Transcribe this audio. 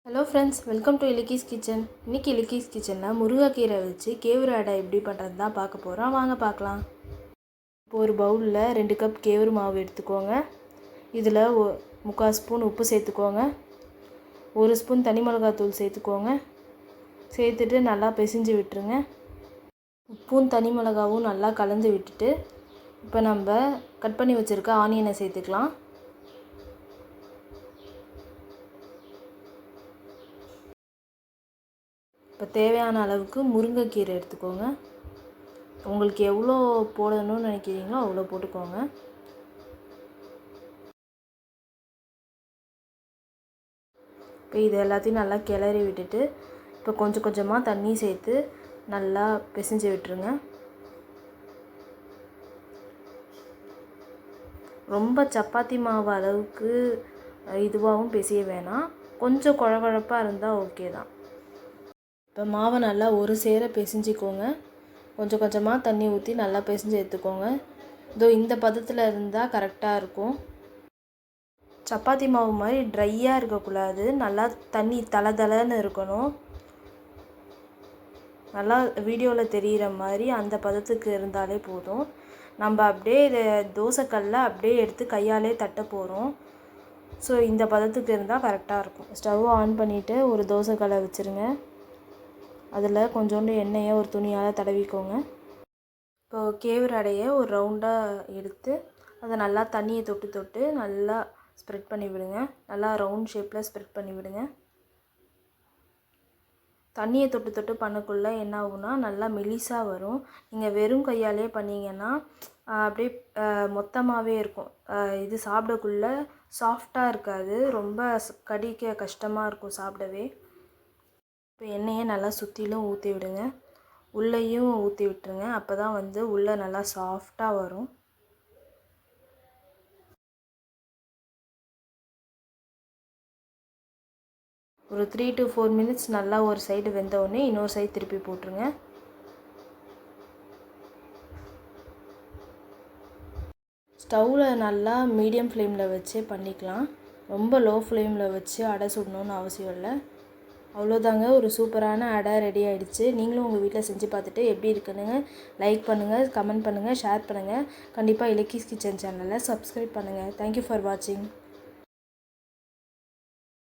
Hello friends, welcome to Ilakkis kitchen. இன்றைக்கி இலக்கீஸ் கிச்சனில் முருங்கைக்கீரை வச்சு கேவுரு அடை எப்படி பண்ணுறது தான் பார்க்க போகிறோம். வாங்க பார்க்கலாம். இப்போ ஒரு பவுலில் 2 கப் கேவுரு மாவு எடுத்துக்கோங்க. இதில் 3/4 ஸ்பூன் உப்பு சேர்த்துக்கோங்க. 1 ஸ்பூன் தனி மிளகாத்தூள் சேர்த்துக்கோங்க. சேர்த்துட்டு நல்லா பிசைஞ்சு விட்டுருங்க. உப்பும் தனி மிளகாவும் நல்லா கலந்து விட்டுட்டு இப்போ நம்ம கட் பண்ணி வச்சுருக்க ஆனியனை சேர்த்துக்கலாம். இப்போ தேவையான அளவுக்கு முருங்கைக்கீரை எடுத்துக்கோங்க. உங்களுக்கு எவ்வளோ போடணும்னு நினைக்கிறீங்களோ அவ்வளோ போட்டுக்கோங்க. இப்போ இது எல்லாத்தையும் நல்லா கிளறி விட்டுட்டு இப்போ கொஞ்சம் கொஞ்சமாக தண்ணி சேர்த்து நல்லா பிசைஞ்சு விட்டுருங்க. ரொம்ப சப்பாத்தி மாவு அளவுக்கு இதுவாகவும் பிசைய வேணாம், கொஞ்சம் குழகுழப்பாக இருந்தால் ஓகே தான். இப்போ மாவை நல்லா ஒரு சேர பிசைஞ்சிக்கோங்க. கொஞ்சம் கொஞ்சமாக தண்ணி ஊற்றி நல்லா பிசைஞ்சு எடுத்துக்கோங்க. இதோ இந்த பதத்தில் இருந்தால் கரெக்டாக இருக்கும். சப்பாத்தி மாவு மாதிரி ட்ரையாக இருக்கக்கூடாது, நல்லா தண்ணி தளன்னு இருக்கணும். நல்லா வீடியோவில் தெரிகிற மாதிரி அந்த பதத்துக்கு இருந்தாலே போதும். நம்ம அப்படியே தோசைக்கல்லில் அப்படியே எடுத்து கையாலே தட்ட போகிறோம். ஸோ இந்த பதத்துக்கு இருந்தால் கரெக்டாக இருக்கும். ஸ்டவ் ஆன் பண்ணிவிட்டு ஒரு தோசைக்கல்லை வச்சுருங்க. அதில் கொஞ்சோண்டு எண்ணெயை ஒரு துணியால் தடவிக்கோங்க. இப்போது கேவுரு அடையை ஒரு ரவுண்டாக எடுத்து அதை நல்லா தண்ணியை தொட்டு தொட்டு நல்லா ஸ்ப்ரெட் பண்ணி விடுங்க. நல்லா ரவுண்ட் ஷேப்பில் ஸ்ப்ரெட் பண்ணி விடுங்க. தண்ணியை தொட்டு தொட்டு பண்ணக்குள்ளே என்ன ஆகும்னா நல்லா மெலிசாக வரும். நீங்கள் வெறும் கையாலே பண்ணிங்கன்னா அப்படியே மொத்தமாகவே இருக்கும். இது சாப்பிடக்குள்ளே சாஃப்டாக இருக்காது, ரொம்ப கடிக்க கஷ்டமாக இருக்கும் சாப்பிடவே. இப்போ எண்ணெயை நல்லா சுற்றிலும் ஊற்றி விடுங்க. உள்ளேயும் ஊற்றி விட்டுருங்க. அப்போ தான் உள்ளே நல்லா சாஃப்டாக வரும். ஒரு 3 to 4 மினிட்ஸ் நல்லா ஒரு சைடு வெந்தவுடனே இன்னொரு சைடு திருப்பி போட்டுருங்க. ஸ்டவ்வில் நல்லா மீடியம் ஃப்ளேமில் வச்சு பண்ணிக்கலாம். ரொம்ப லோ ஃப்ளேமில் வச்சு அடை சுடணுன்னு அவசியம் இல்லை. அவ்வளோதாங்க, ஒரு சூப்பரான அடை ரெடி ஆகிடுச்சு. நீங்களும் உங்கள் வீட்டில் செஞ்சு பார்த்துட்டு எப்படி இருக்குன்னு லைக் பண்ணுங்கள், கமெண்ட் பண்ணுங்கள், ஷேர் பண்ணுங்கள். கண்டிப்பாக இலக்கீஸ் கிச்சன் சேனலை சப்ஸ்கிரைப் பண்ணுங்கள். தேங்க்யூ ஃபார் வாட்சிங்.